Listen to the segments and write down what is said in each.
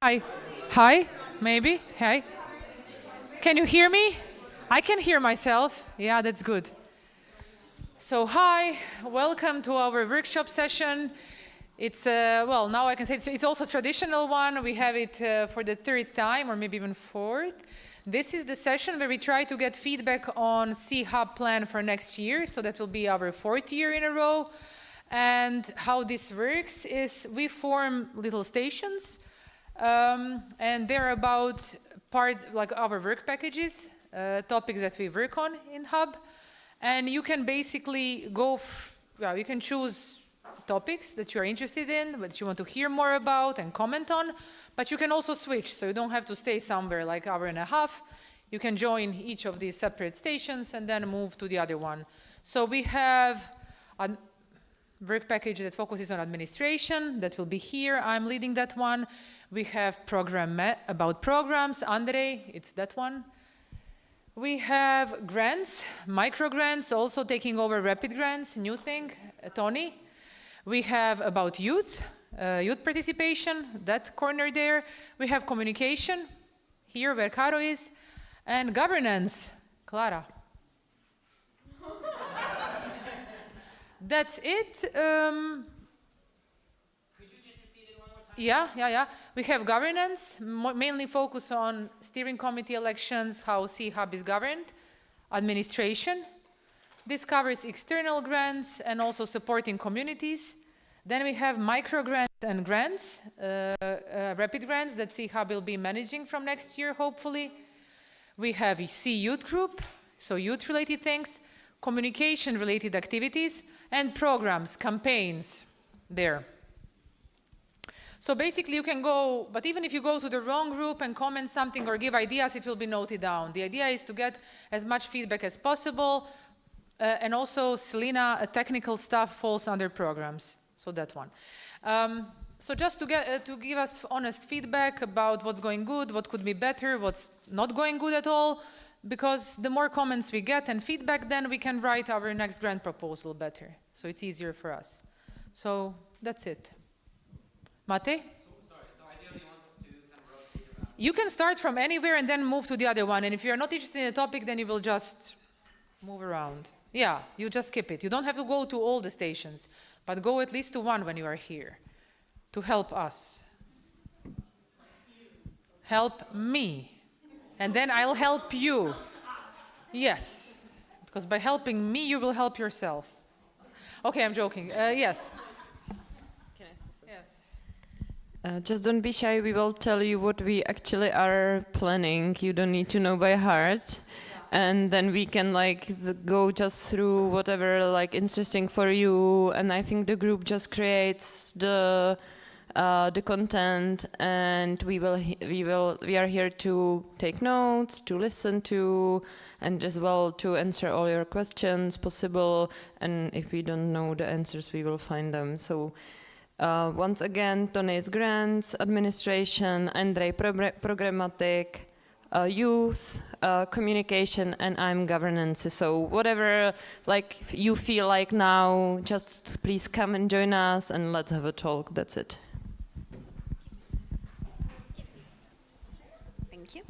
Hi. Hi, maybe. Hi. Can you hear me? I can hear myself. Yeah, that's good. So, hi, welcome to our workshop session. It's, well, now I can say it's also a traditional one. We have it for the third time, or maybe even fourth. This is the session where we try to get feedback on CEE Hub plan for next year. So that will be our fourth year in a row. And how this works is we form little stations. And they're about parts like our work packages, topics that we work on in Hub. And you can basically you can choose topics that you're interested in, that you want to hear more about and comment on, but you can also switch, so you don't have to stay somewhere like hour and a half. You can join each of these separate stations and then move to the other one. So we have a work package that focuses on administration, that will be here. I'm leading that one. We have program about programs. Andre, it's that one. We have grants, micro grants, also taking over rapid grants, new thing, Tony. We have about youth, youth participation, that corner there. We have communication, here where Caro is, and governance, Clara. That's it. Yeah. We have governance, mainly focus on steering committee elections, how CEE Hub is governed, administration. This covers external grants and also supporting communities. Then we have micro grants and grants, rapid grants that CEE Hub will be managing from next year, hopefully. We have a CEE Youth Group, so youth-related things, communication-related activities, and programs, campaigns there. So basically you can go, but even if you go to the wrong group and comment something or give ideas, it will be noted down. The idea is to get as much feedback as possible. And also Selena, technical stuff falls under programs. So that one. So just to give us honest feedback about what's going good, what could be better, what's not going good at all, because the more comments we get and feedback, then we can write our next grant proposal better. So it's easier for us. So that's it. Mate? So ideally you want us to kind of rotate around? You can start from anywhere and then move to the other one. And if you're not interested in a topic, then you will just move around. Yeah, you just skip it. You don't have to go to all the stations, but go at least to one when you are here to help us. Help me. And then I'll help you. Yes, because by helping me, you will help yourself. Okay, I'm joking. Yes. Can I say something? Yes. Just don't be shy. We will tell you what we actually are planning. You don't need to know by heart. And then we can go just through whatever interesting for you. And I think the group just creates the content, and we are here to take notes, to listen to, and as well to answer all your questions possible. And if we don't know the answers, we will find them. So once again, Tony's grants, administration, Andrei programmatic, youth, communication, and I'm governance. So whatever you feel like now, just please come and join us and let's have a talk. That's it. Thank you.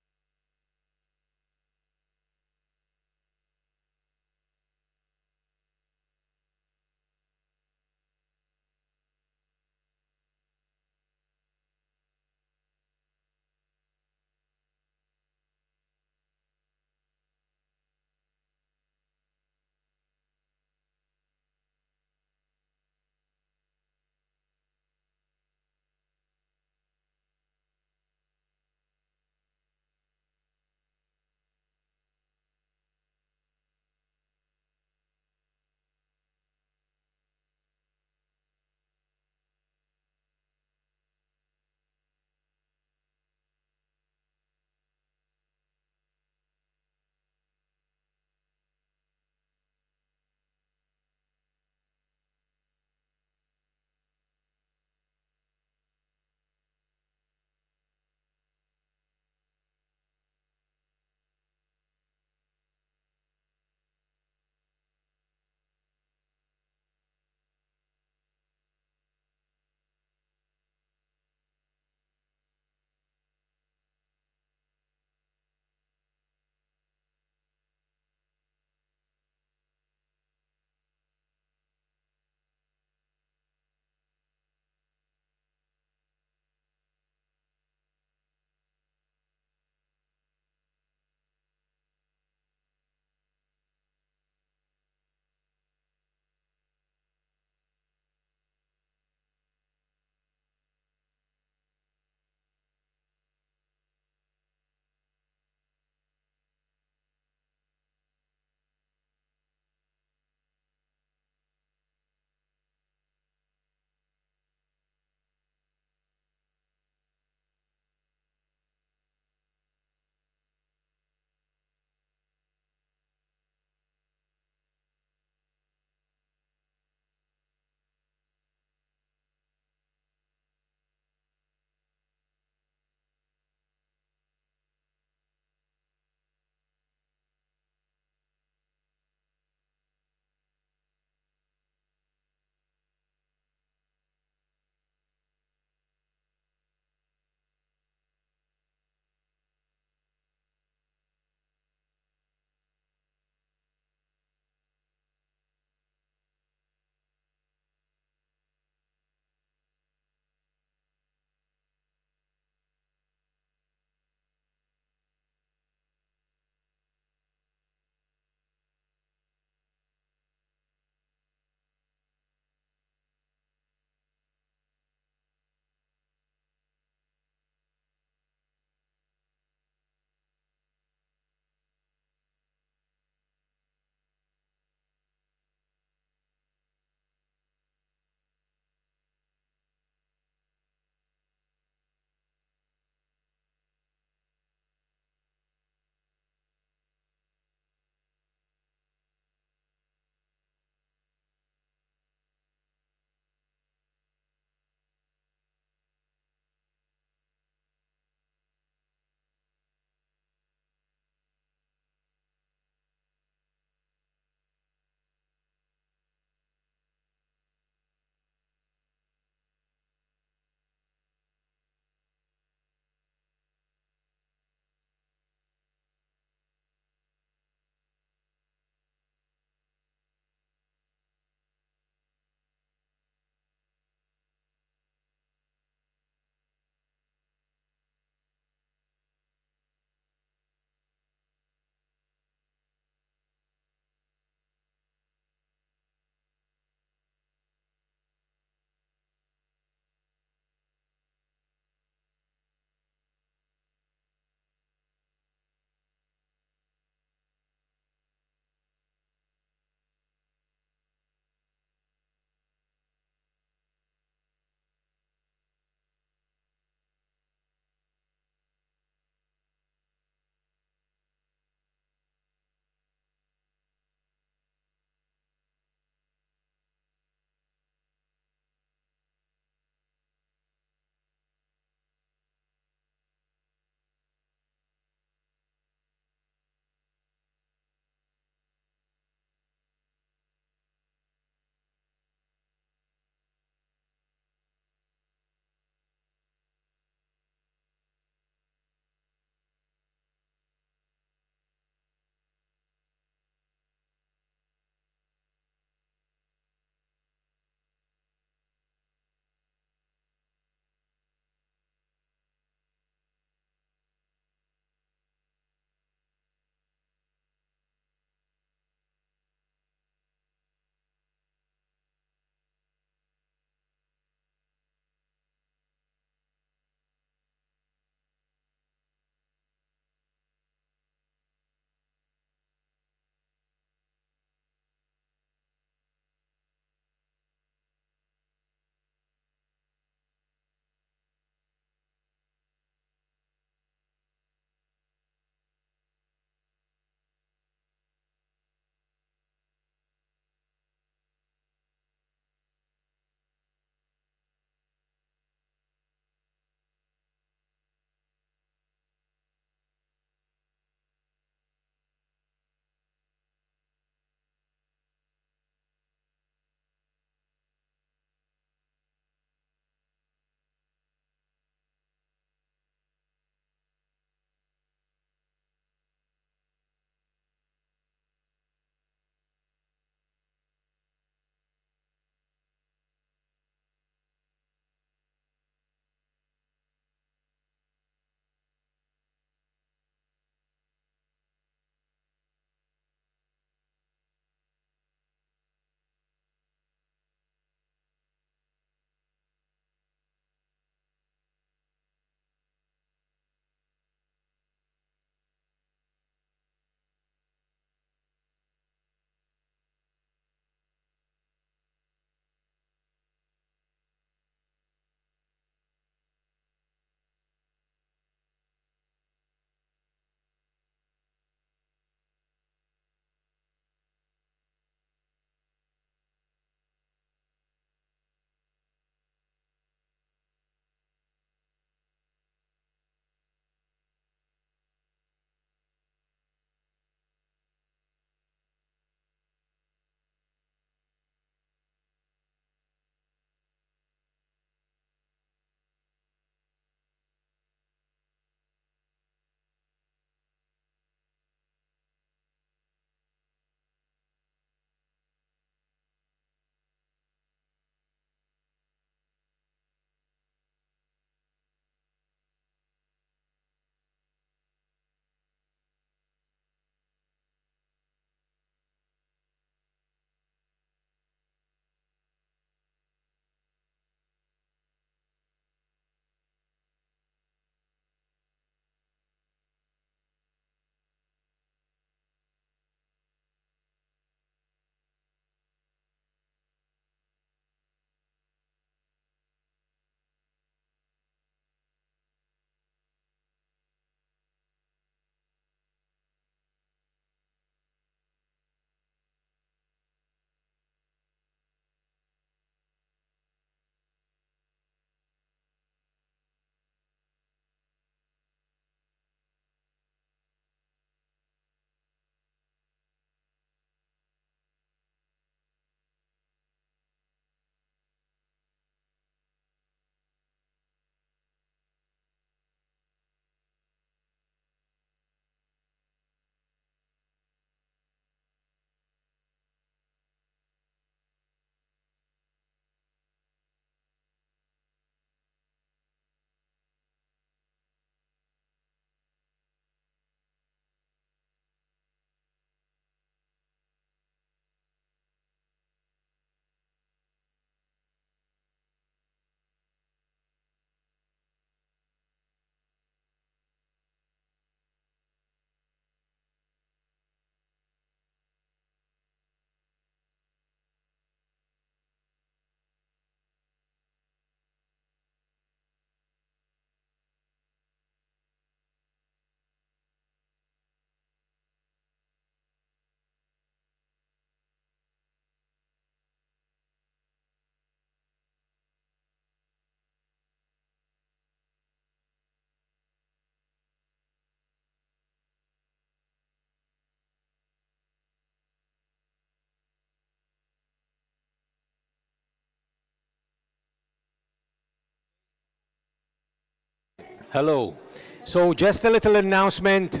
Hello. So just a little announcement.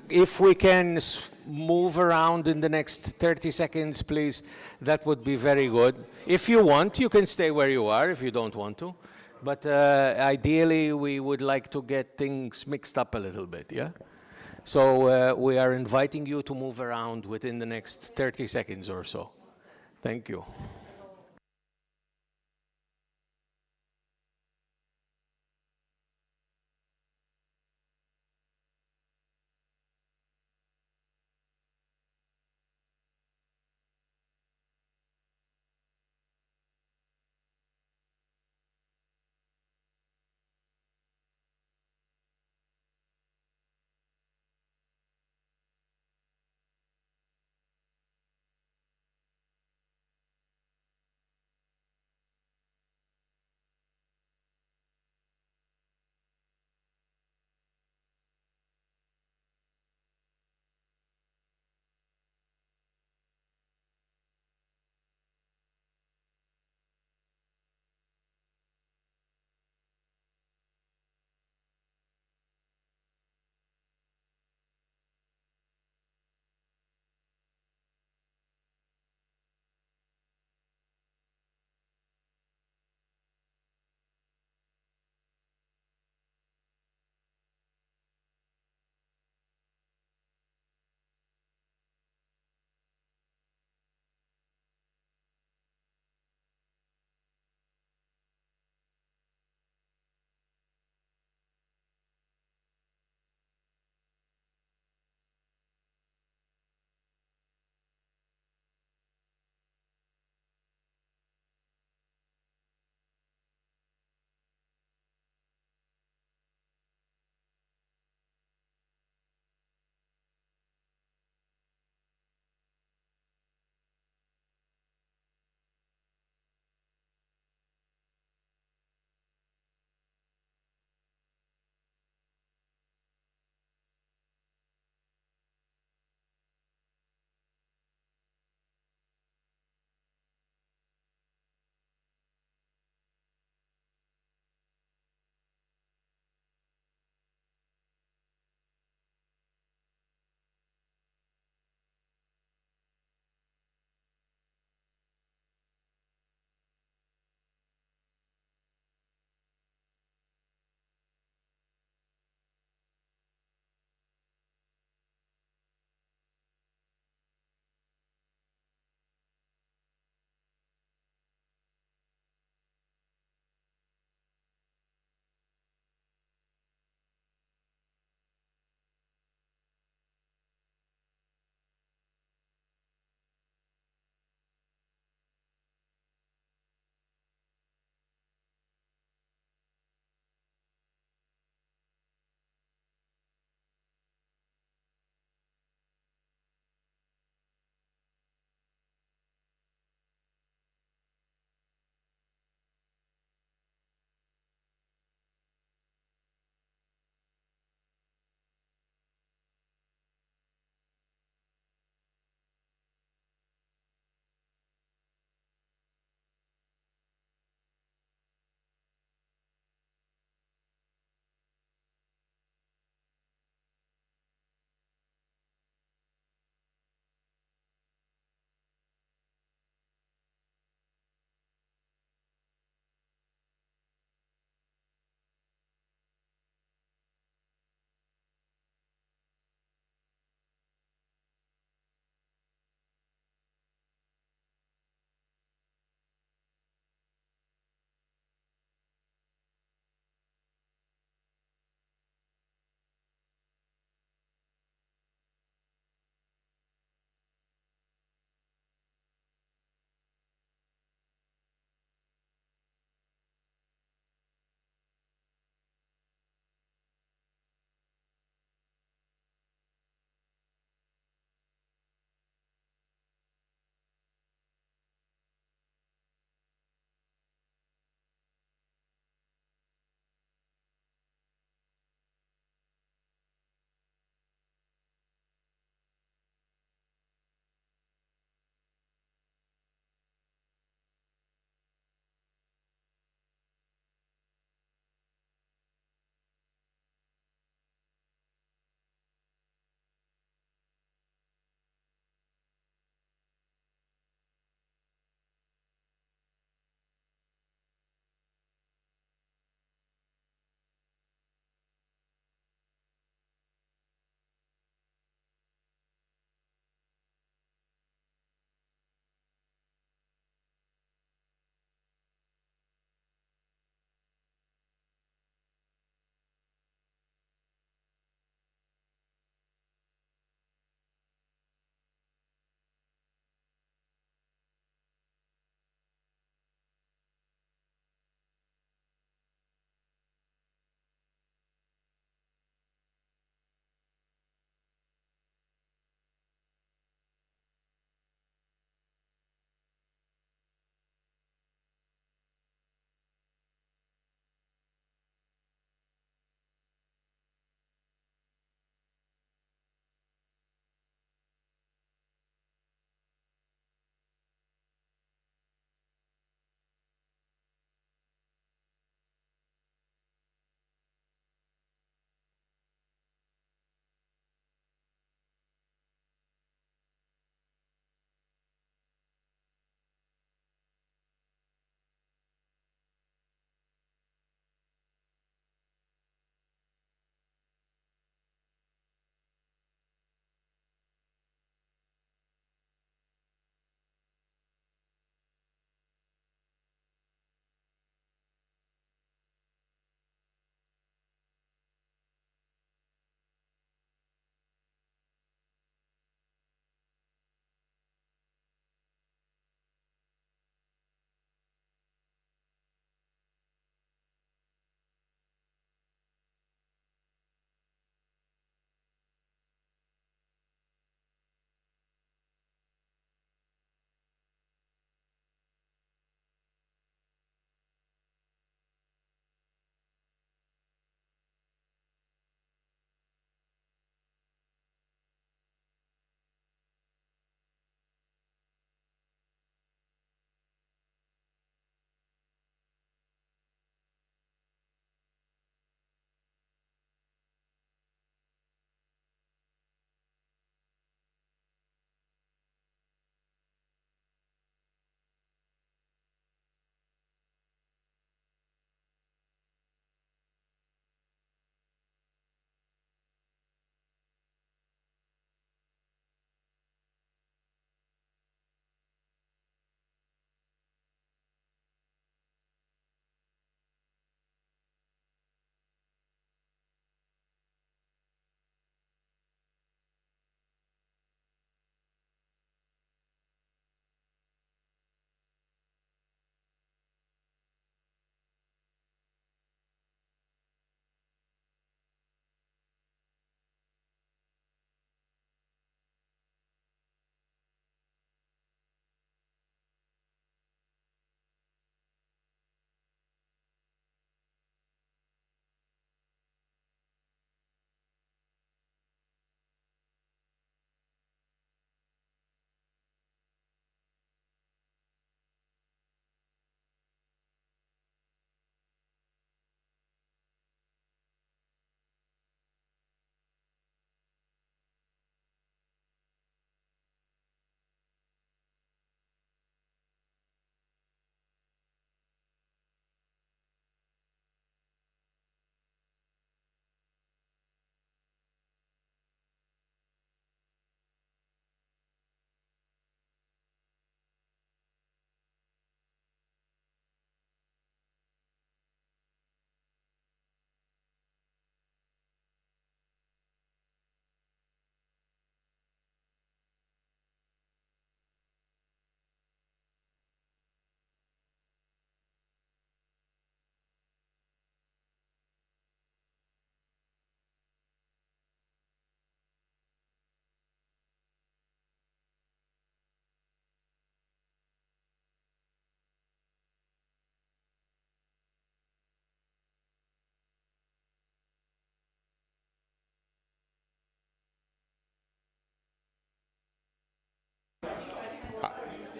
If we can move around in the next 30 seconds, please, that would be very good. If you want, you can stay where you are if you don't want to. But ideally, we would like to get things mixed up a little bit, yeah? So we are inviting you to move around within the next 30 seconds or so. Thank you.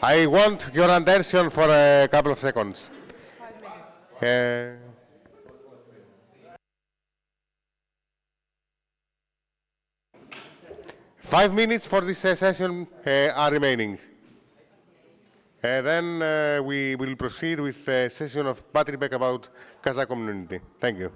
I want your attention for a couple of seconds. 5 minutes. 5 minutes for this session are remaining. Then we will proceed with a session of battery back about Kazakh community. Thank you.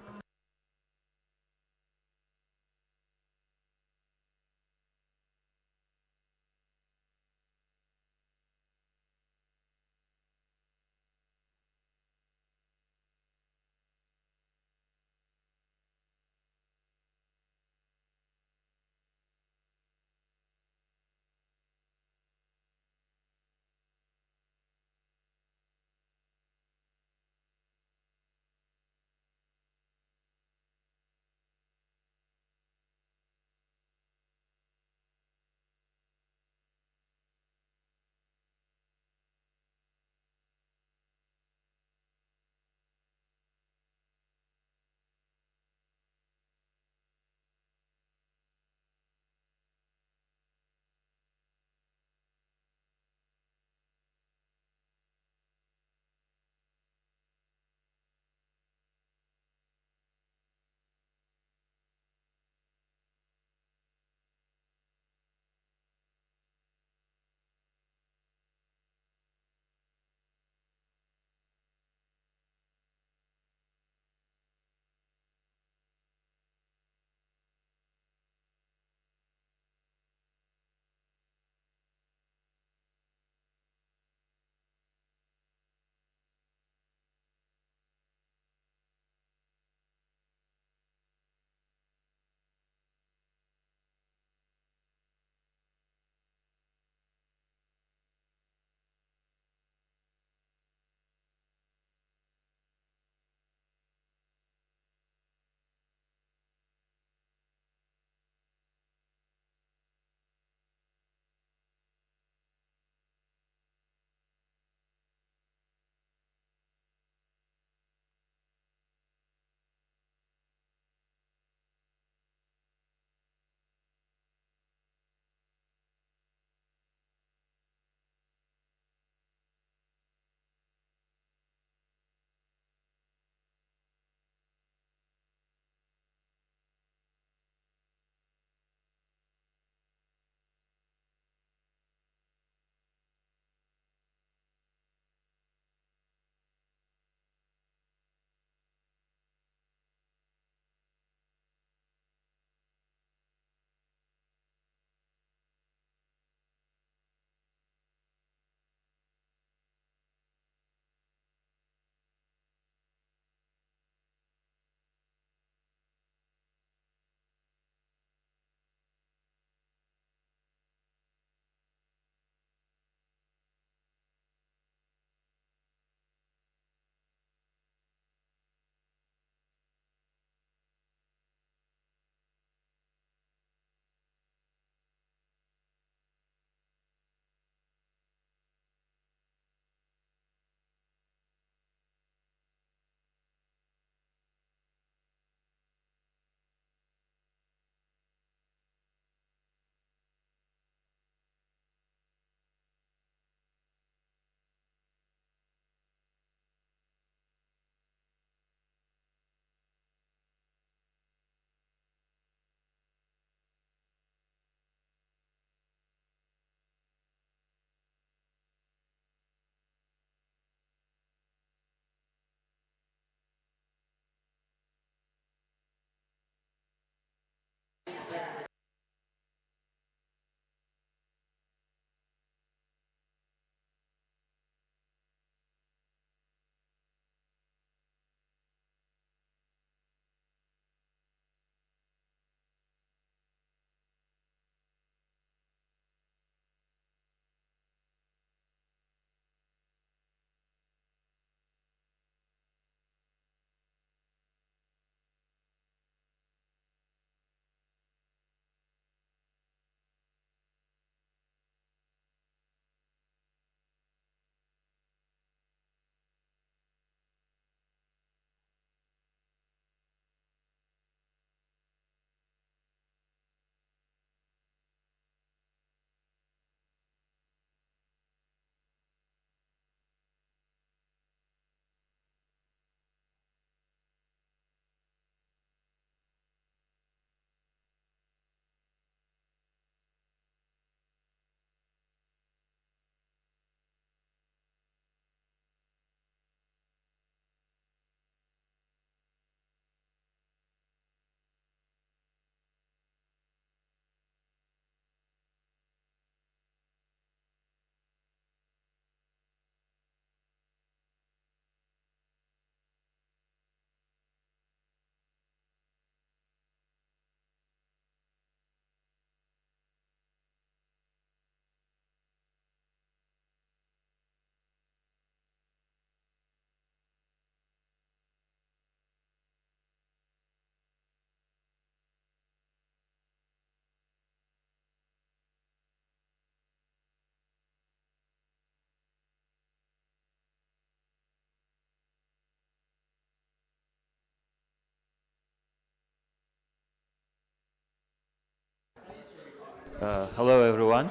Hello, everyone.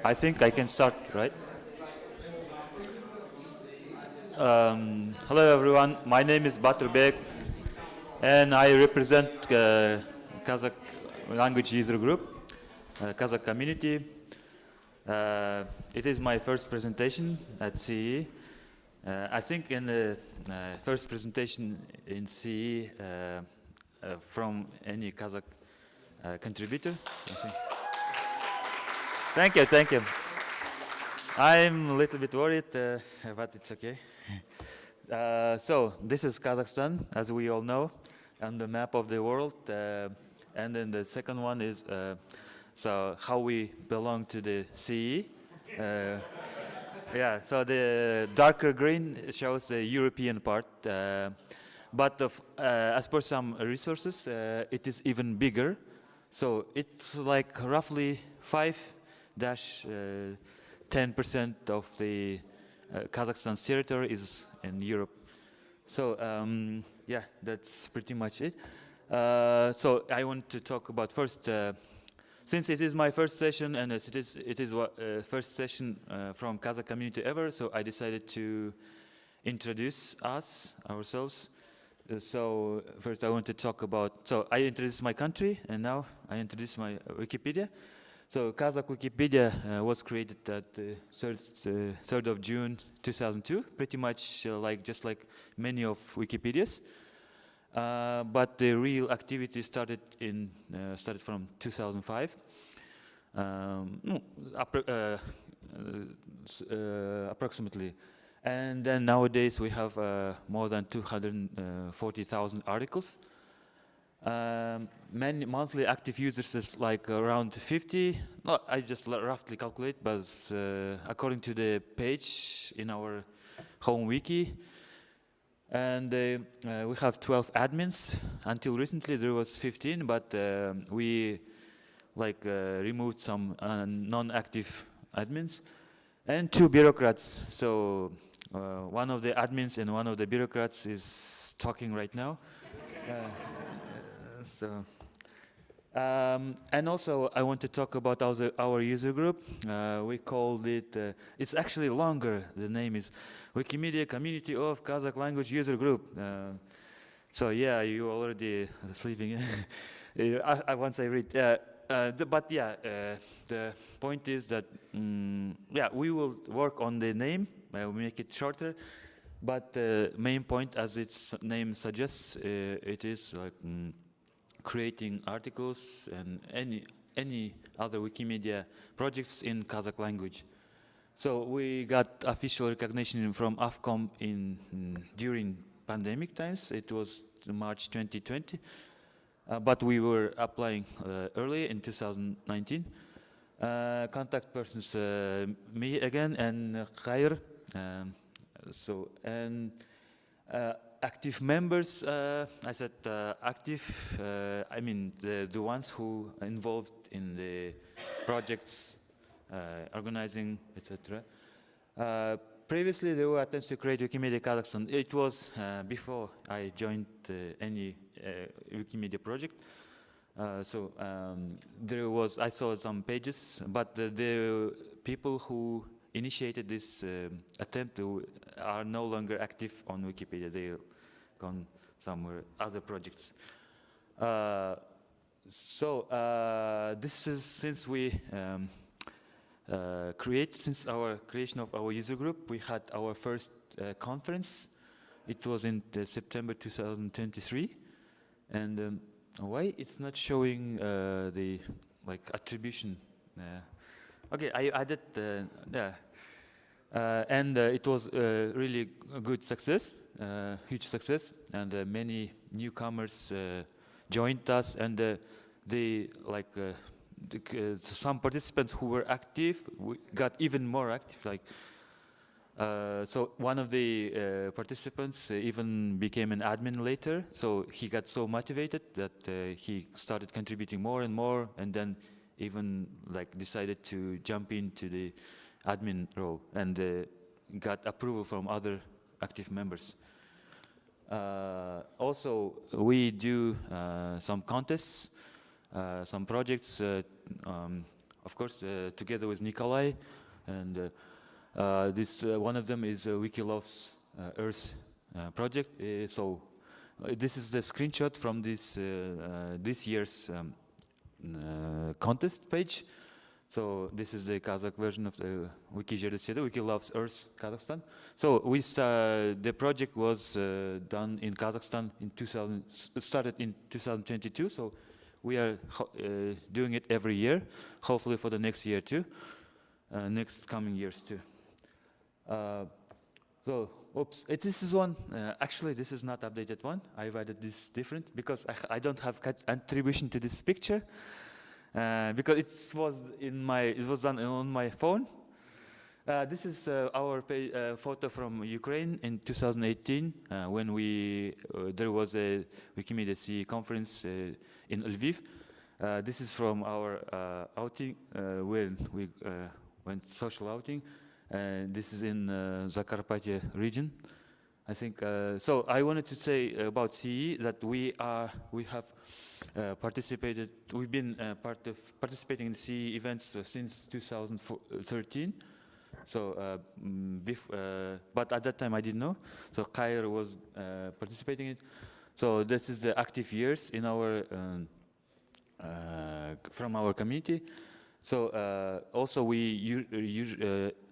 I think I can start, right? Hello, everyone. My name is Baturbek, and I represent Kazakh language user group, Kazakh community. It is my first presentation at CEE. I think in the first presentation in CEE from any Kazakh contributor. I think. Thank you, thank you. I'm a little bit worried, but it's okay. So this is Kazakhstan, as we all know, on the map of the world. And then the second one is so how we belong to the CE. Yeah, so the darker green shows the European part. But as per some resources, it is even bigger. So it's like roughly 5-10% of the Kazakhstan's territory is in Europe. So yeah, that's pretty much it. So I want to talk about first, since it is my first session and it is first session from Kazakh community ever, so I decided to introduce ourselves. So first I want to talk about, so I introduced my country and now I introduce my Wikipedia. So Kazakh Wikipedia was created at the 3rd of June 2002, pretty much just like many of Wikipedias. But the real activity started from 2005, approximately. And then nowadays we have more than 240,000 articles. Many monthly active users is like around 50. No, I just roughly calculate, but according to the page in our home wiki, and we have 12 admins. Until recently there was 15, but we removed some non-active admins and 2 bureaucrats. So one of the admins and one of the bureaucrats is talking right now. And also I want to talk about our user group. We called it, it's actually longer, the name is Wikimedia Community of Kazakh Language User Group. So yeah, you already sleeping. Once I read. But yeah, the point is that, yeah, we will work on the name, we'll make it shorter. But the main point, as its name suggests, it is like creating articles and any other Wikimedia projects in Kazakh language. So we got official recognition from AFCOM during pandemic times. It was March 2020, but we were applying early in 2019. Contact persons, me again and Khair. Active members, I said active, I mean the ones who are involved in the projects, organizing, etc. Previously, there were attempts to create Wikimedia Kazakhstan. It was before I joined any Wikimedia project. I saw some pages, but the people who initiated this attempt are no longer active on Wikipedia. They've gone somewhere, other projects. This is since since our creation of our user group, we had our first conference. It was in September 2023, and why it's not showing the attribution? Okay, I added and it was really a good success, huge success, and many newcomers joined us, and some participants who were active got even more active. So one of the participants even became an admin later. So he got so motivated that he started contributing more and more, and then even decided to jump into the admin role and got approval from other active members. Also, we do some contests, some projects. of course, together with Nikolai, and this one of them is Wiki Loves Earth project. This is the screenshot from this year's contest page. So this is the Kazakh version of the Wiki Loves Earth Kazakhstan. So the project was done in Kazakhstan started in 2022. So we are doing it every year, hopefully for the next year too, next coming years too. This is one. Actually, this is not updated one. I've added this different because I don't have attribution to this picture. Because it was done on my phone. This is our photo from Ukraine in 2018 when there was a Wikimedia CEE conference in Lviv. This is from our outing when we went social outing. This is in Zakarpattia region, I think. So I wanted to say about CEE that we have participated. We've been participating in CEE events since 2013. So, but at that time I didn't know. So Kair was participating in it. So this is the active years in our from our community. So also we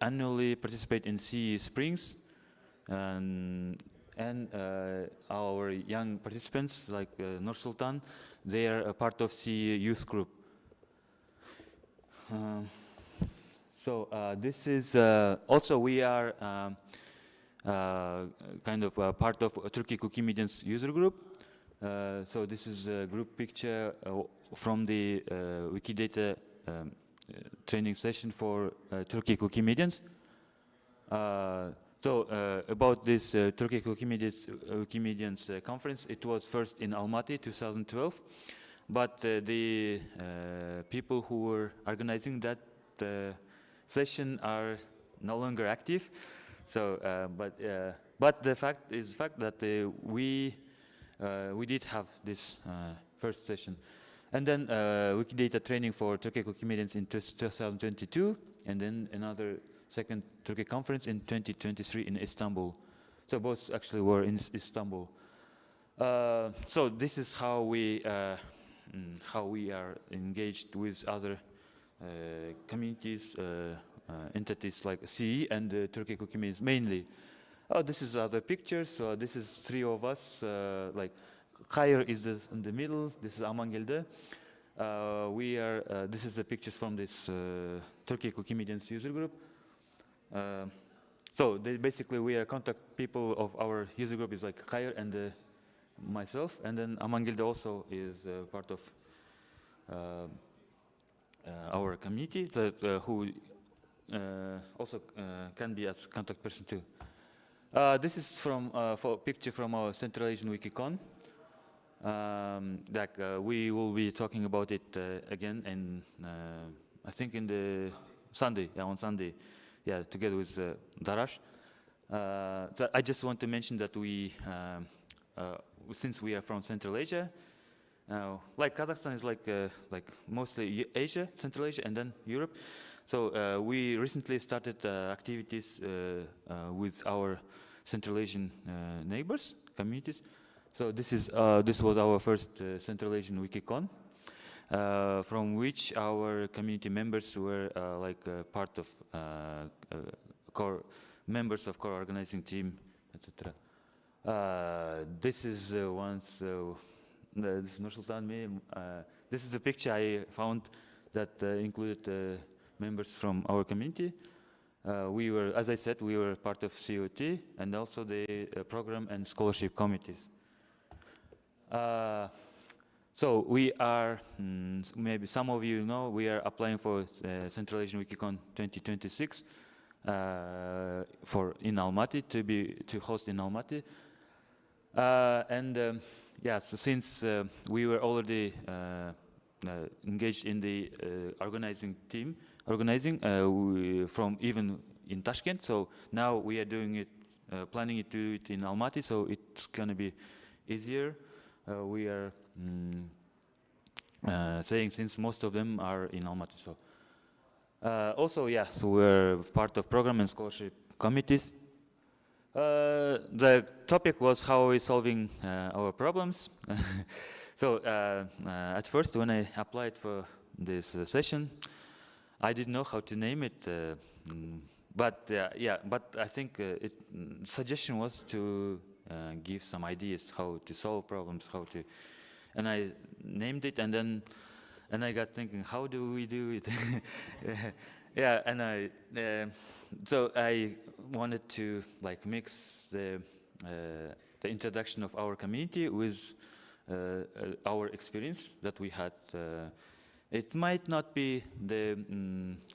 annually participate in CEE Springs, and our young participants like Nur Sultan, they are a part of CEE youth group. This is also we are kind of a part of Turkey Wikimedians user group. So this is a group picture from the Wikidata training session for Turkey Wikimedians. About this Turkey Wikimedians conference, it was first in Almaty, 2012, but the people who were organizing that session are no longer active. So, but the fact that we did have this first session, and then Wikidata training for Turkey Wikimedians in 2022, and then another second Turkey conference in 2023 in Istanbul. So both actually were in Istanbul. So this is how we are engaged with other communities, entities like CEE and Turkey Wikimedians mainly. This is other pictures. So this is three of us. Like Kair is in the middle. This is Amangelde. This is the pictures from this Turkey Wikimedians user group. So basically we are contact people of our user group is like Kair and myself, and then Amangelde also is part of our community that who also can be as contact person too. This is from for picture from our Central Asian Wikicon. We will be talking about it again, and I think in the Sunday, on Sunday, together with Darash. So I just want to mention that we, since we are from Central Asia, like Kazakhstan is like mostly Asia, Central Asia, and then Europe. So we recently started activities with our Central Asian neighbors, communities. So this was our first Central Asian Wikicon, from which our community members were part of core members of core organizing team, etc. This is this is Nur Sultan. This is the picture I found that included members from our community. We were, as I said, we were part of COT and also the program and scholarship committees. So we are, maybe some of you know, we are applying for Central Asian Wikicon 2026 in Almaty to host in Almaty. So since we were already engaged in the organizing team, from even in Tashkent, so now we are doing it, planning to do it in Almaty, so it's gonna be easier. We are saying since most of them are in Almaty, so Also, yeah, so we're part of program and scholarship committees. The topic was how we're solving our problems. So at first, when I applied for this session, I didn't know how to name it. But I think suggestion was to give some ideas how to solve problems, and I named it, and I got thinking, how do we do it? Yeah, and so I wanted to like mix the introduction of our community with our experience that we had. It might not be the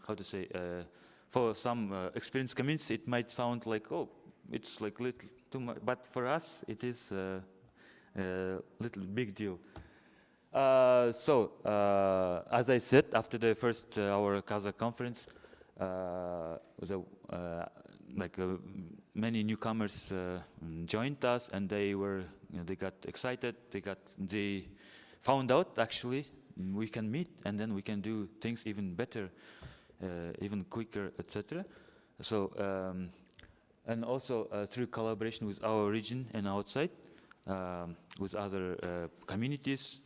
how to say for some experienced communities it might sound like, oh, it's like little too much, but for us it is a little big deal. As I said, after the first our Kazakh conference, many newcomers joined us, and they got excited. They found out actually we can meet, and then we can do things even better, even quicker, etc. So, and also through collaboration with our region and outside, with other communities.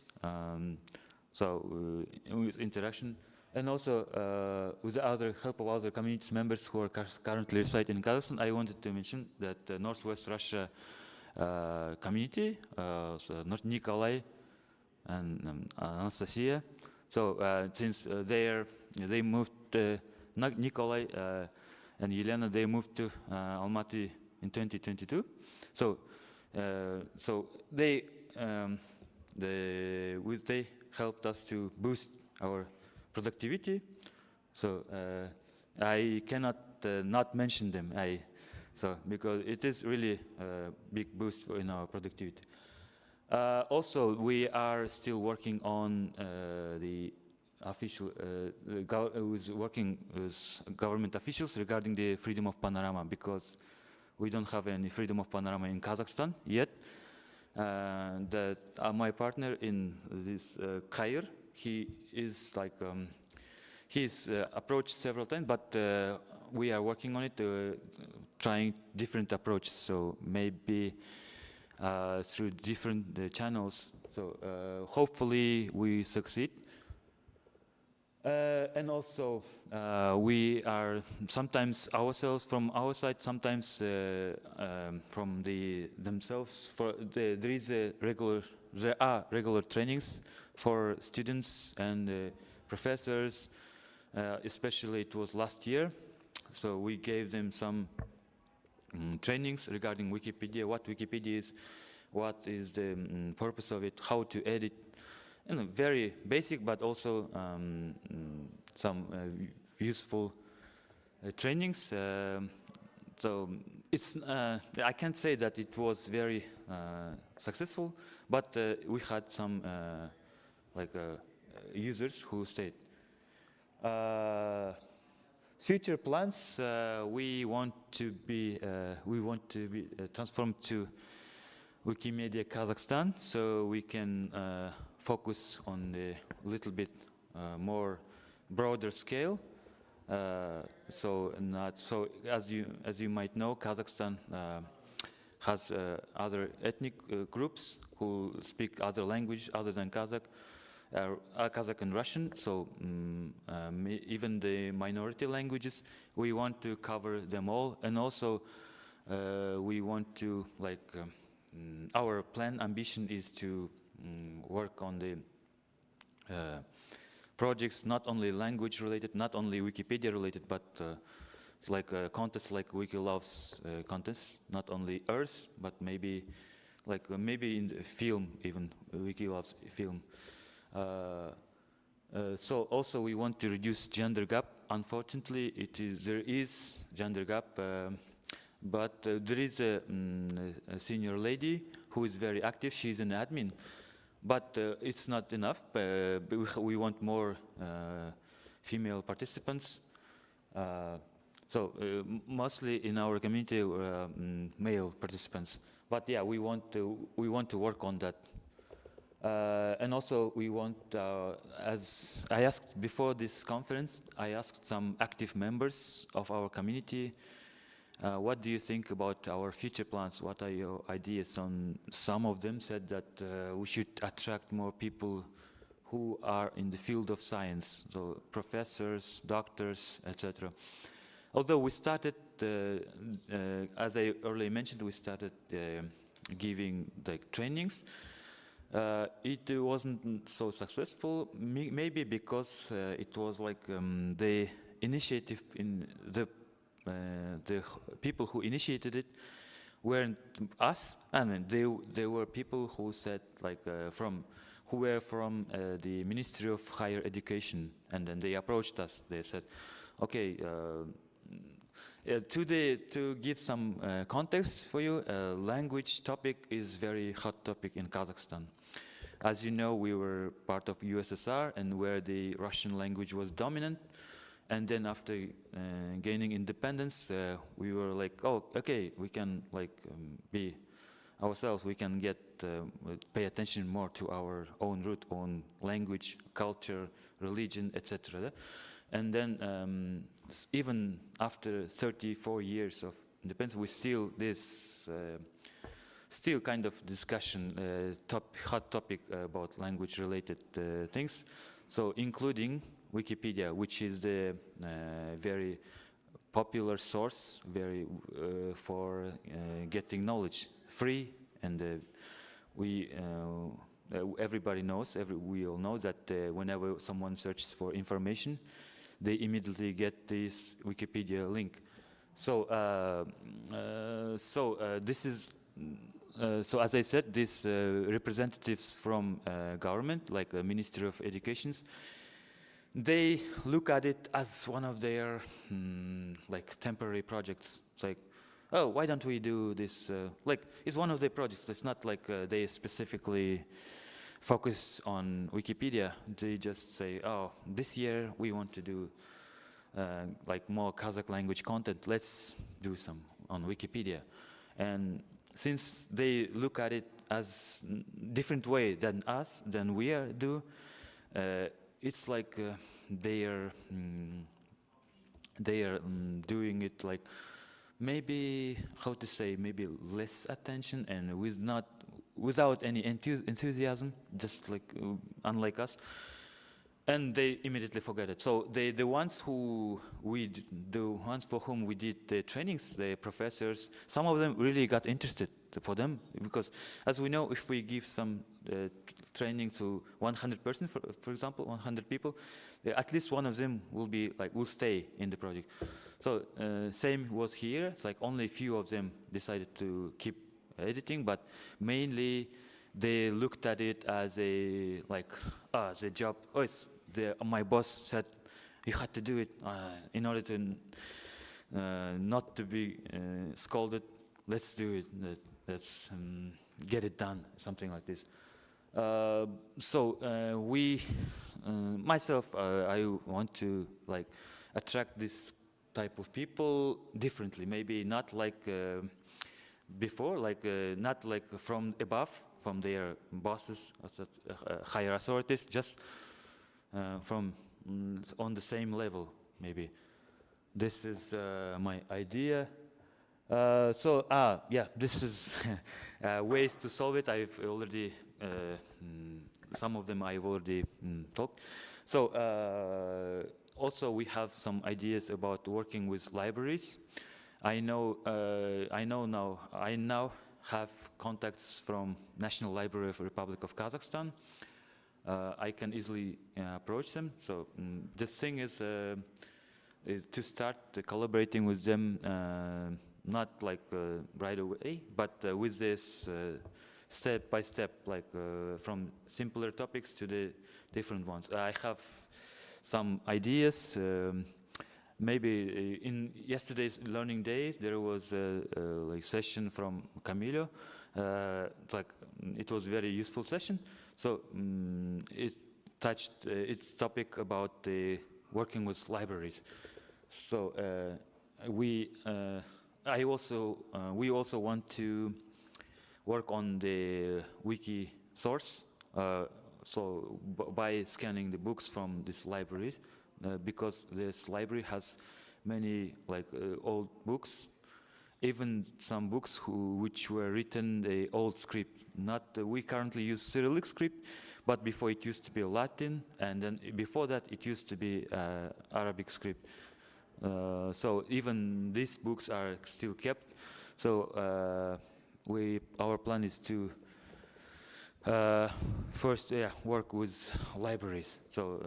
With interaction, and also with the other help of other community members who are currently residing in Kazakhstan, I wanted to mention that the Northwest Russia community, so Nikolai and Anastasia. So since they moved, Nikolai and Yelena, they moved to Almaty in 2022. So they helped us to boost our productivity. So I cannot not mention them. Because it is really a big boost in our productivity. Also, we are still working on the official, working with government officials regarding the freedom of panorama, because we don't have any freedom of panorama in Kazakhstan yet. My partner in this Khair, he is like he's approached several times, but we are working on it, trying different approaches. So maybe through different channels. So hopefully we succeed. And also, we are sometimes ourselves from our side, sometimes from themselves. There are regular trainings for students and professors. Especially, it was last year, so we gave them some trainings regarding Wikipedia, what Wikipedia is, what is the purpose of it, how to edit. Very basic, but also some useful trainings. So it's I can't say that it was very successful, but we had some users who stayed. Future plans: we want to be transformed to Wikimedia Kazakhstan, so we can focus on a little bit more broader scale. As you might know, Kazakhstan has other ethnic groups who speak other language other than Kazakh, Kazakh and Russian. So even the minority languages, we want to cover them all, and also we want to our ambition is to work on the projects not only language related, not only Wikipedia related, but contests like Wikilove's contests, not only Earth, but maybe in the film, even Wikilove's film. So also we want to reduce gender gap. Unfortunately, there is gender gap, but there is a senior lady who is very active. She's an admin, but it's not enough. We want more female participants. Mostly in our community, male participants. But yeah, we want to work on that. And also we want, as I asked before this conference, I asked some active members of our community, what do you think about our future plans? What are your ideas? Some of them said that we should attract more people who are in the field of science, so professors, doctors, etc. Although we started, as I earlier mentioned, we started giving like trainings. It wasn't so successful, maybe because it was like the initiative in the people who initiated it weren't us. I mean, they were people who said like who were from the Ministry of Higher Education, and then they approached us. They said, okay. To give some context for you, language topic is very hot topic in Kazakhstan. As you know, we were part of USSR and where the Russian language was dominant. And then after gaining independence, we were like, oh, okay, we can like be ourselves. We can pay attention more to our own root, own language, culture, religion, etc. And then even after 34 years of independence, we still still kind of discussion, hot topic about language-related things. So including Wikipedia, which is the very popular source, for getting knowledge, free, and everybody knows, we all know that whenever someone searches for information, they immediately get this Wikipedia link. So, this is. So as I said, these representatives from government, like the Ministry of Education, they look at it as one of their like temporary projects. It's like, oh, why don't we do this? Like, it's one of their projects. It's not like they specifically focus on Wikipedia. They just say, oh, this year we want to do like more Kazakh language content. Let's do some on Wikipedia. And since they look at it as different way than us, than we do, it's like they are doing it like maybe, how to say, maybe less attention and without any enthusiasm, just like unlike us. And they immediately forget it. So the ones for whom we did the trainings, the professors, some of them really got interested for them, because as we know, if we give some training to 100 persons, for example, 100 people, at least one of them will stay in the project. So same was here. It's like only a few of them decided to keep editing, but mainly they looked at it as a job. Oh, my boss said you had to do it in order to not to be scolded. Let's do it. Let's get it done. Something like this. Myself, I want to like attract this type of people differently. Maybe not like before, like not like from above, from their bosses, higher authorities, just from on the same level, maybe. This is my idea. This is ways to solve it. I've already, some of them I've already talked. So also we have some ideas about working with libraries. I now have contacts from National Library of the Republic of Kazakhstan. I can easily approach them. So the thing is to start collaborating with them, not like right away, but with this step by step, like from simpler topics to the different ones. I have some ideas. Maybe in yesterday's learning day, there was a like session from Camilo. It was a very useful session. So it touched its topic about working with libraries. So we also want to work on the wiki source by scanning the books from this library, because this library has many old books, even some books which were written the old script. We currently use Cyrillic script, but before it used to be Latin, and then before that it used to be Arabic script. So even these books are still kept. So our plan is to first work with libraries. So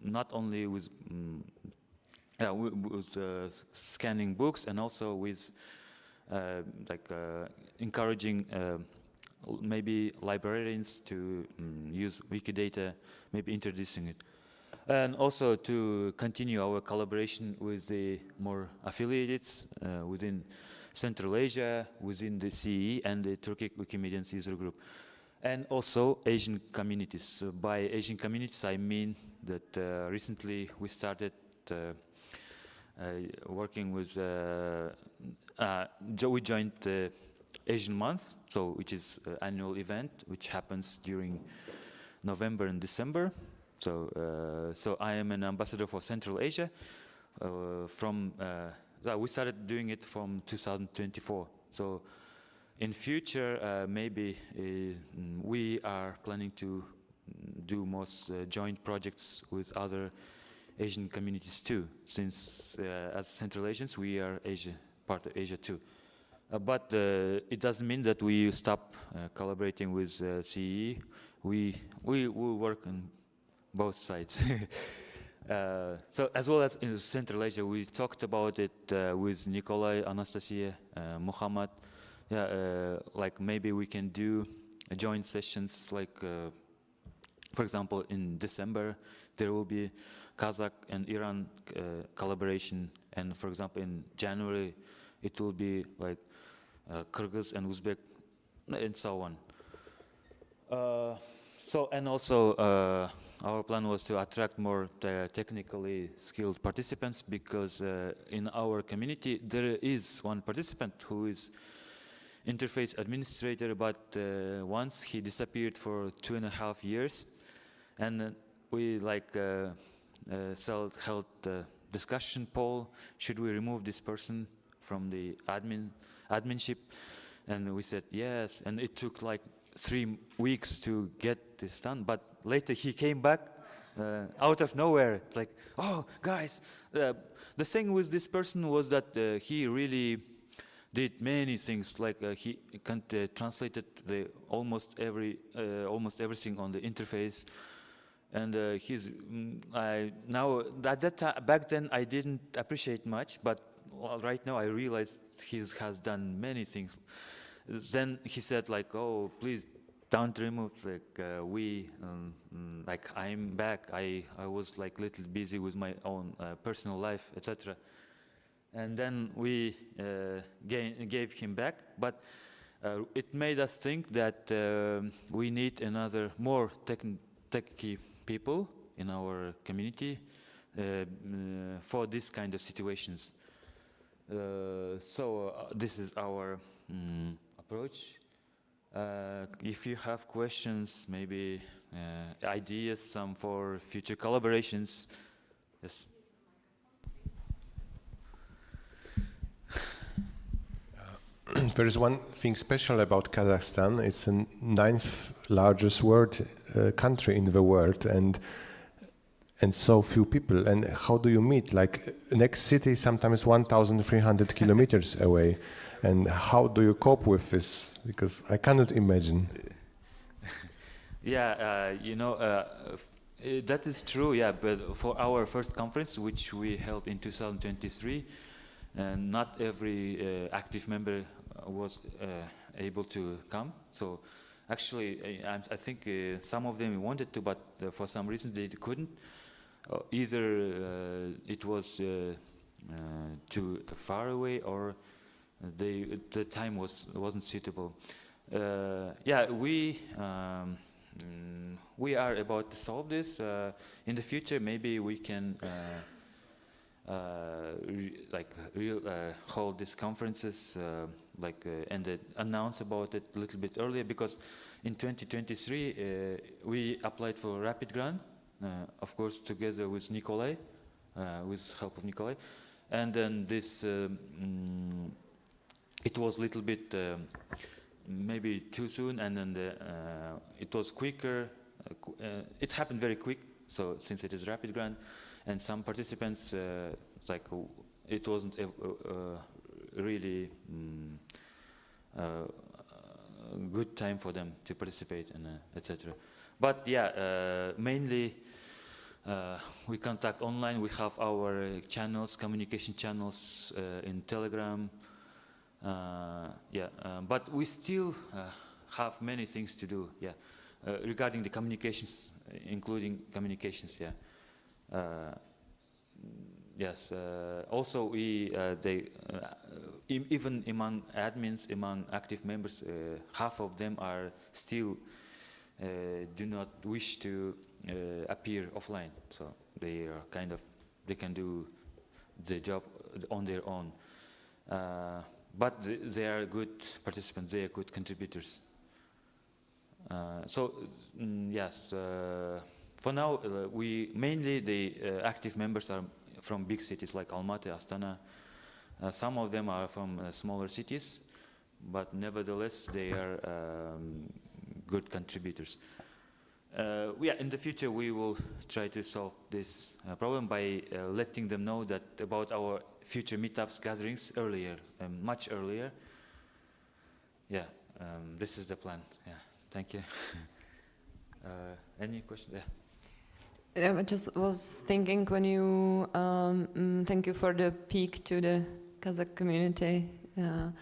not only with scanning books, and also with encouraging maybe librarians to use Wikidata, maybe introducing it. And also to continue our collaboration with the more affiliates within Central Asia, within the CEE and the Turkic Wikimedians user group. And also Asian communities. So by Asian communities, I mean that recently we started working with, we joined the Asian Month, which is an annual event which happens during November and December. So I am an ambassador for Central Asia. We started doing it from 2024. So in future, maybe we are planning to do most joint projects with other Asian communities too, since as Central Asians, we are part of Asia too. But it doesn't mean that we stop collaborating with CEE. We will work on both sides. So as well as in Central Asia, we talked about it with Nikolai, Anastasia, Muhammad. Maybe we can do joint sessions, for example, in December, there will be Kazakh and Iran collaboration. And for example, in January, it will be Kyrgyz and Uzbek, and so on. And also, our plan was to attract more technically skilled participants, because in our community there is one participant who is interface administrator, but once he disappeared for 2.5 years, and we held a discussion poll: should we remove this person from the adminship? And we said yes, and it took 3 weeks to get this done, but later he came back out of nowhere, oh guys, the thing with this person was that he really did many things, he translated almost everything on the interface, and back then I didn't appreciate much, but right now I realize he has done many things. Then he said oh, please don't remove, I'm back, I was little busy with my own personal life, etc. And then we gave him back, but it made us think that we need more techy people in our community for this kind of situations. This is our approach. If you have questions, maybe ideas, some for future collaborations, yes. There is one thing special about Kazakhstan. It's the 9th largest country in the world, and so few people. And how do you meet? Next city sometimes 1,300 kilometers away. And how do you cope with this? Because I cannot imagine. Yeah, that is true. Yeah, but for our first conference, which we held in 2023, not every active member was able to come. So actually, I think some of them wanted to, but for some reason they couldn't. Either it was too far away, or the time wasn't suitable. We are about to solve this. In the future, maybe we can hold these conferences, and announce about it a little bit earlier, because in 2023 we applied for rapid grant, of course together with Nikolai, with help of Nikolai, and then this it was a little bit maybe too soon, and then it was quicker. It happened very quick. So since it is rapid grant, and some participants it wasn't really good time for them to participate, and etc. But yeah, mainly we contact online. We have our channels, communication channels in Telegram. But we still have many things to do. Yeah, regarding the communications, including communications. Yeah. Yes. Also, we even among admins, among active members, half of them are still do not wish to appear offline. So they are they can do the job on their own. But they are good participants. They are good contributors. Yes. For now, we mainly the active members are from big cities like Almaty, Astana. Some of them are from smaller cities, but nevertheless they are good contributors. In the future we will try to solve this problem by letting them know that about our future meetups, gatherings earlier, much earlier. Yeah, this is the plan. Yeah, thank you. Any questions? Yeah. I just was thinking when you, thank you for the peek to the Kazakh community, that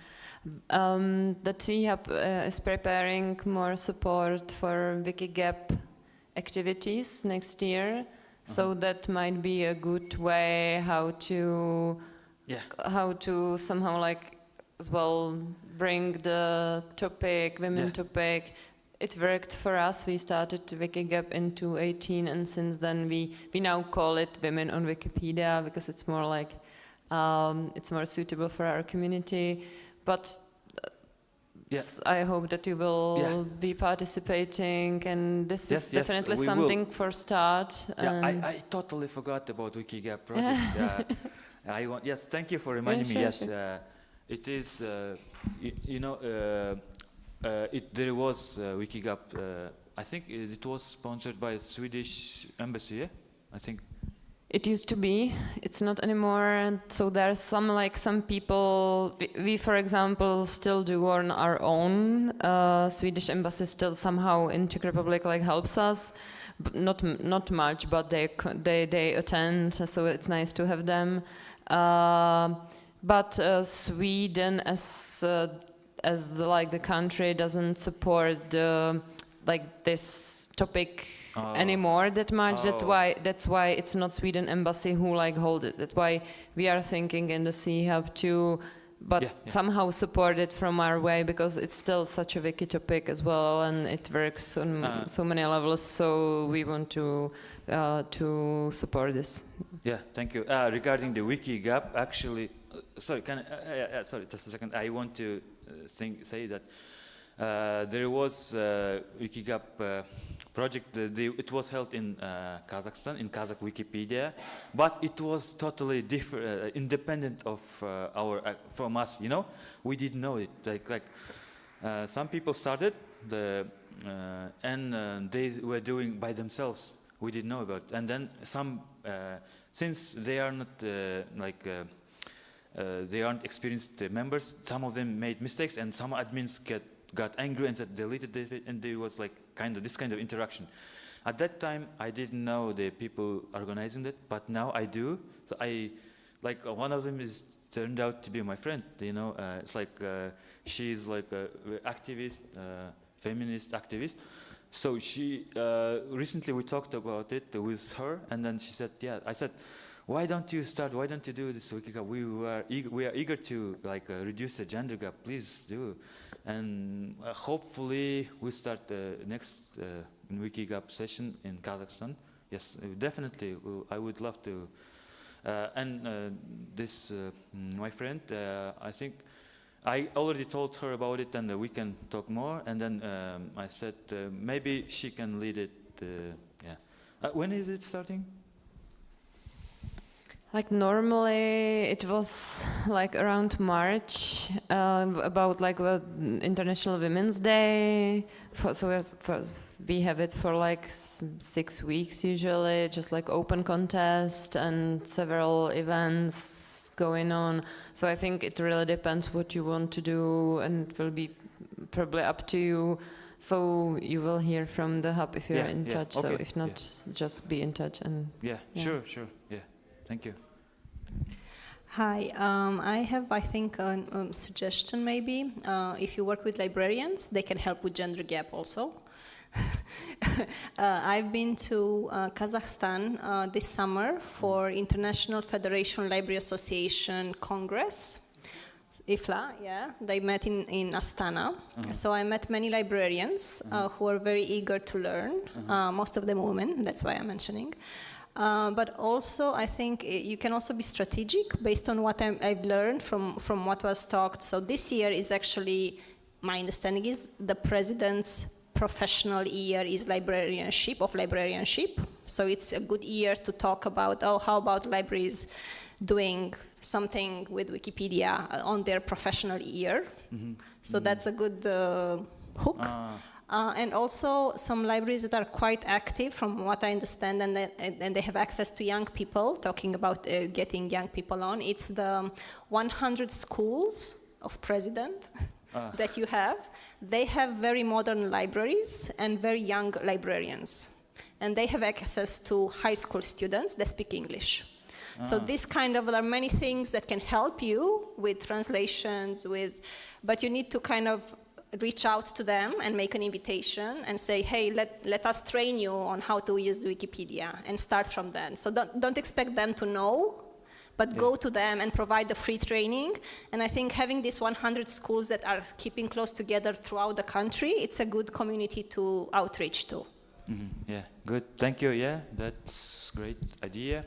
CEHub is preparing more support for Wikigap activities next year, so that might be a good way how to somehow as well bring the topic, women topic. It worked for us. We started Wikigap in 2018, and since then we now call it Women on Wikipedia because it's more it's more suitable for our community. But I hope that you will be participating, and this is definitely something for start. Yeah, I totally forgot about Wikigap project. Thank you for reminding me. It is. There was Wikigap. I think it was sponsored by Swedish embassy. Yeah? I think it used to be. It's not anymore. And so there's some people. We, for example, still do on our own. Swedish embassy still somehow in Czech Republic helps us, but not much. But they attend, so it's nice to have them. But Sweden as the country doesn't support this topic anymore that much. That's why it's not Sweden embassy who hold it. That's why we are thinking in the CEHub to, somehow support it from our way, because it's still such a wiki topic as well, and it works on so many levels. So we want to support this. Yeah, thank you. Regarding the Wikigap, actually, sorry, sorry, just a second. I want to say that there was Wikigap project. It was held in Kazakhstan, in Kazakh Wikipedia, but it was totally different, independent of from us. We didn't know it. Some people started and they were doing by themselves. We didn't know about it. And then some, since they are not they aren't experienced members, some of them made mistakes, and some admins got angry and said deleted it, and there was this kind of interaction. At that time, I didn't know the people organizing it, but now I do. So one of them turned out to be my friend. It's she's a activist, feminist activist. So she recently we talked about it with her, and then she said, "Yeah." I said, "Why don't you start? Why don't you do this Wikigap? We are eager to reduce the gender gap. Please do." And hopefully we start the next Wikigap session in Kazakhstan. Yes, definitely. I would love to This, my friend, I think I already told her about it, and we can talk more. And then I said maybe she can lead it. Yeah. When is it starting? Like normally it was like around March, about like the International Women's Day. We have it for like 6 weeks usually, just like open contest and several events going on. So I think it really depends what you want to do, and it will be probably up to you. So you will hear from the hub if you're in touch. Okay. So if not, just be in touch. And Yeah, sure. Yeah, thank you. Hi, I have, I think, a suggestion maybe. If you work with librarians, they can help with gender gap also. I've been to Kazakhstan this summer for International Federation Library Association Congress. IFLA, yeah, they met in Astana. So I met many librarians who are very eager to learn, most of them women, that's why I'm mentioning. But also, I think you can also be strategic based on what I've learned from what was talked. So this year is actually, my understanding is, the president's professional year is librarianship. So it's a good year to talk about, how about libraries doing something with Wikipedia on their professional year. So that's a good hook. And also some libraries that are quite active, from what I understand, and they have access to young people, talking about getting young people on. It's the 100 schools of president that you have. They have very modern libraries and very young librarians. And they have access to high school students that speak English. So this kind of, there are many things that can help you with translations, but you need to kind of reach out to them and make an invitation and say, hey, let us train you on how to use Wikipedia, and start from then. So don't expect them to know, but go to them and provide the free training. And I think having these 100 schools that are keeping close together throughout the country, it's a good community to outreach to. Yeah, good. Thank you. Yeah, that's great idea.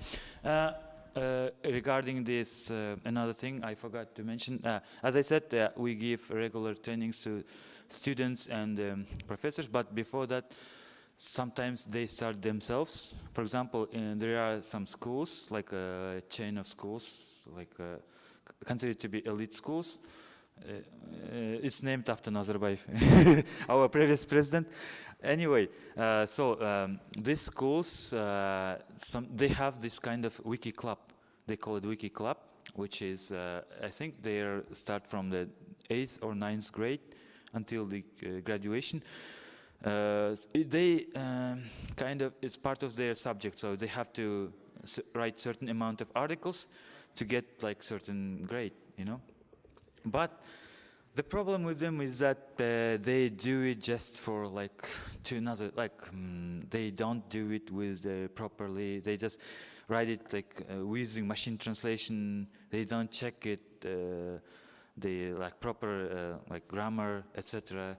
Regarding this, another thing I forgot to mention. As I said, we give regular trainings to students and professors, but before that, sometimes they start themselves. For example, there are some schools, like a chain of schools, like considered to be elite schools. It's named after Nazarbayev, our previous president. Anyway, these schools, they have this kind of wiki club. They call it wiki club, which is, I think they start from the 8th or 9th grade until the graduation. They kind of, it's part of their subject, so they have to write certain amount of articles to get like certain grade, you know. But the problem with them is that they do it just for like to another, like they don't do it with properly. They just write it like using machine translation. They don't check it, the like proper like grammar, etc.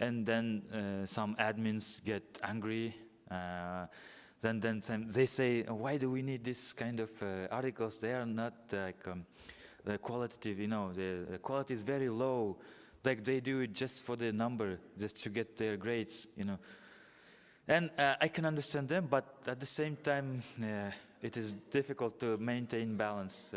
And then some admins get angry. Then they say, why do we need this kind of articles? They are not like the qualitative, you know, the quality is very low. Like they do it just for the number, just to get their grades, you know. And I can understand them, but at the same time, it is difficult to maintain balance.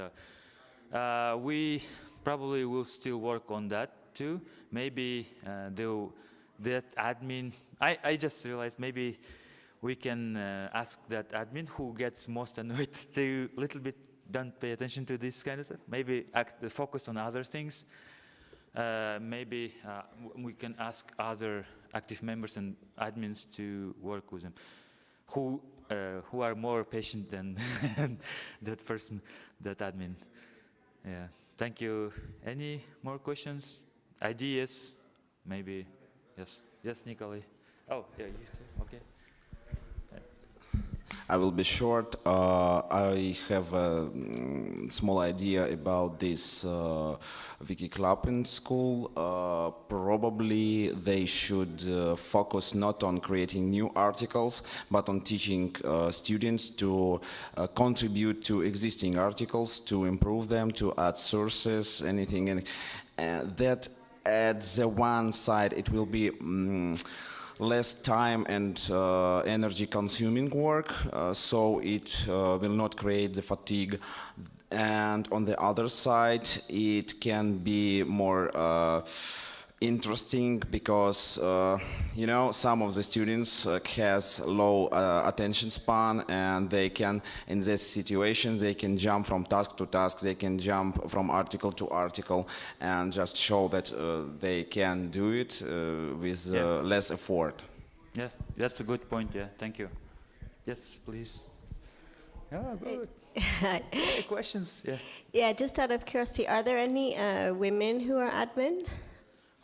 We probably will still work on that too. Maybe that admin, I just realized maybe we can ask that admin who gets most annoyed to little bit don't pay attention to this kind of stuff. Maybe focus on other things. Maybe we can ask other active members and admins to work with them, who are more patient than that person, that admin. Yeah. Thank you. Any more questions? Ideas? Maybe. Yes. Yes, Nikolai. Oh, yeah. Okay. I will be short. I have a small idea about this Wiki Club in school. Probably they should focus not on creating new articles, but on teaching students to contribute to existing articles, to improve them, to add sources, anything. And that at the one side, it will be less time and energy consuming work, so it will not create the fatigue. And on the other side, it can be more interesting because some of the students has low attention span, and they can, in this situation, they can jump from task to task, they can jump from article to article, and just show that they can do it with less effort. Yeah, that's a good point. Yeah, thank you. Yes, please. Yeah, good. Hey, questions? Yeah. Yeah, just out of curiosity, are there any women who are admin?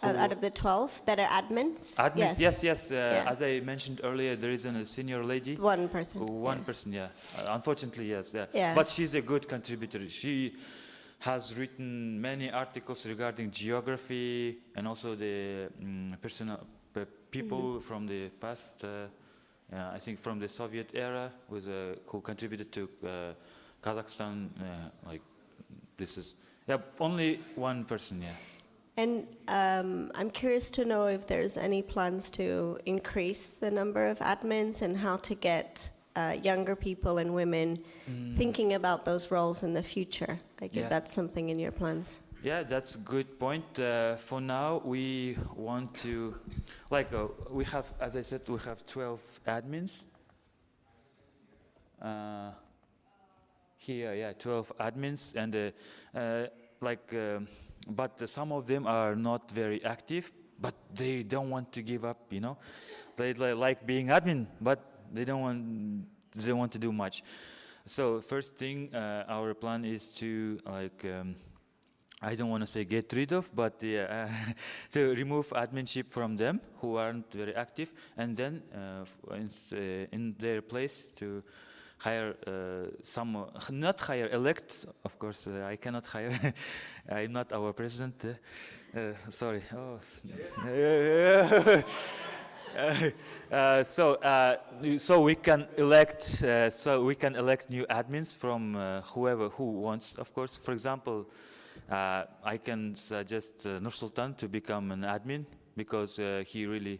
Out of the 12 that are admins? Admins, yes. As I mentioned earlier, there is a senior lady. One person. One person, yeah. Unfortunately, yes. Yeah. But she's a good contributor. She has written many articles regarding geography and also the people from the past. I think from the Soviet era, who contributed to Kazakhstan, like places. Yeah, only one person, yeah. And I'm curious to know if there's any plans to increase the number of admins and how to get younger people and women thinking about those roles in the future. Like if that's something in your plans. Yeah, that's a good point. For now, we want to, we have, as I said, we have 12 admins. Here, yeah, 12 admins, and but some of them are not very active, but they don't want to give up, They like being admin, but they don't want to do much. So first thing, our plan is to I don't want to say get rid of, but to remove adminship from them who aren't very active, and then in their place to hire elect, of course, I cannot hire, I'm not our president, sorry. Oh. So we can elect new admins from who wants, of course. For example, I can suggest Nursultan to become an admin because he really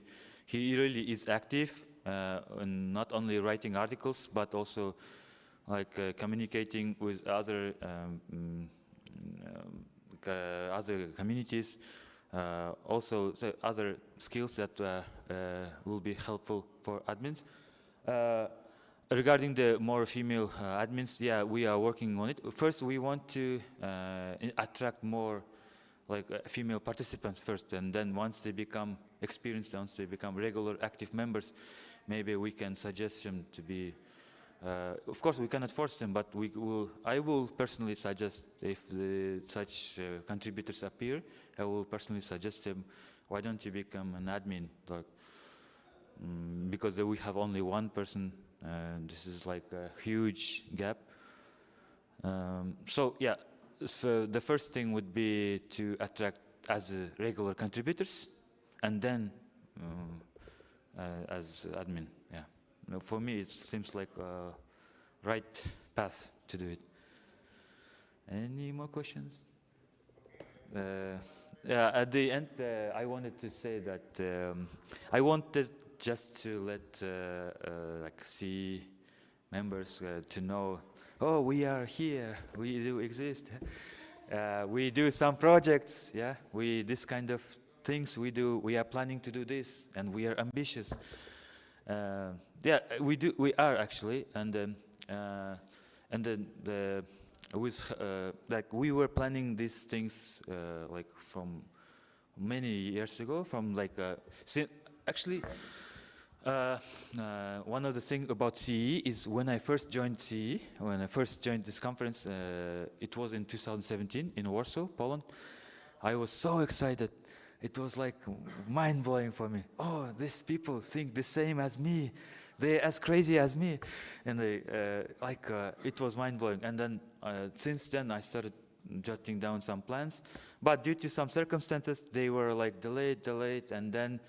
is active. Not only writing articles, but also communicating with other communities. Also, the other skills that will be helpful for admins. Regarding the more female admins, yeah, we are working on it. First, we want to attract more female participants first, and then once they become experienced, once they become regular active members, maybe we can suggest them to be, of course we cannot force them, but I will personally suggest, if such contributors appear, I will personally suggest them, why don't you become an admin? Because we have only one person, this is like a huge gap. So yeah, so the first thing would be to attract as regular contributors, and then as admin, yeah. For me, it seems like a right path to do it. Any more questions? Yeah, at the end, I wanted to say that I wanted just to let CEE members to know, oh, we are here, we do exist. We do some projects, yeah. This kind of things we do. We are planning to do this, and we are ambitious. Yeah, we are actually, and then we were planning these things from many years ago. Actually, one of the things about CEE is when I first joined CEE, when I first joined this conference, it was in 2017 in Warsaw, Poland. I was so excited. It was like mind-blowing for me. Oh, these people think the same as me. they're as crazy as me, and it was mind blowing. And then since then I started jotting down some plans, but due to some circumstances they were like delayed, and then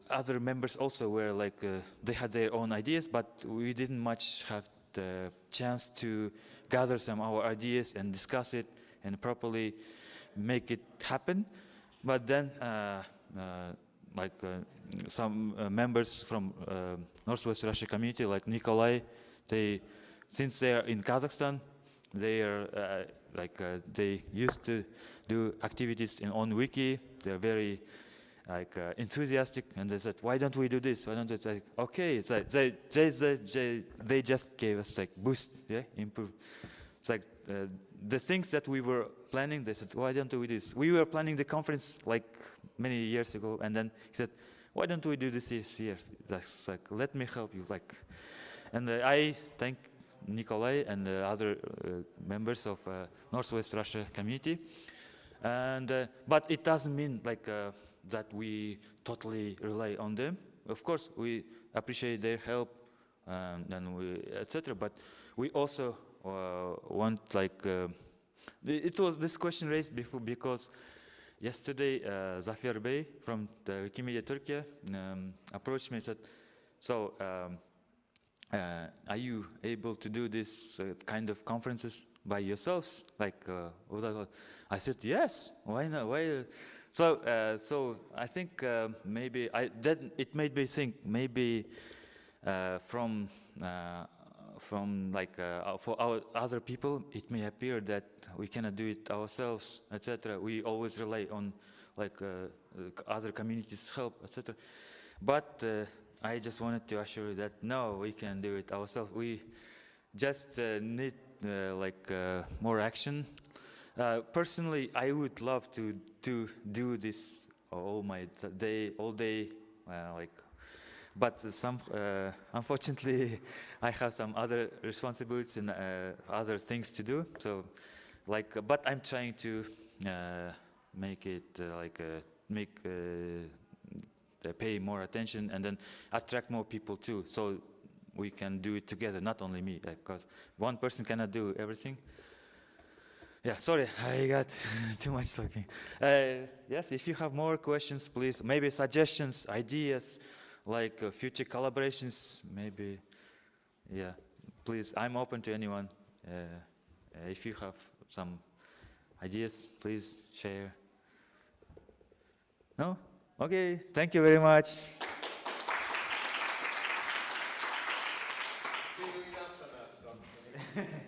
other members also were like they had their own ideas, but we didn't much have the chance to gather some of our ideas and discuss it and properly make it happen. But then some members from Northwest Russia community, like Nikolai, since they are in Kazakhstan, they are they used to do activities on Wiki. They're very enthusiastic, and they said, "Why don't we do this? Why don't we?" It's like, okay, it's like they just gave us like boost, yeah, improve. It's like the things that we were planning. They said, "Why don't we do this?" We were planning the conference like many years ago, and then he said, "Why don't we do this year?" That's like, "Let me help you." Like, and I thank Nikolai and the other members of Northwest Russia community. And but it doesn't mean like that we totally rely on them. Of course, we appreciate their help, and etc. But we also want it was this question raised before because yesterday Zafer Bey from the Wikimedia Turkey approached me and said, "So are you able to do this kind of conferences by yourselves?" I said, "Yes. Why not? Why?" So I think maybe it made me think maybe from for our other people it may appear that we cannot do it ourselves, etc. We always rely on other communities' help, etc. But I just wanted to assure you that no, we can do it ourselves. We just need more action. Personally, I would love to do this all day, but unfortunately, I have some other responsibilities and other things to do. So, but I'm trying to make it pay more attention and then attract more people too, so we can do it together, not only me, because one person cannot do everything. Yeah, sorry, I got too much talking. Yes, if you have more questions, please, maybe suggestions, ideas, future collaborations, maybe, yeah, please, I'm open to anyone. If you have some ideas, please share. No? Okay, thank you very much. See you in Amsterdam.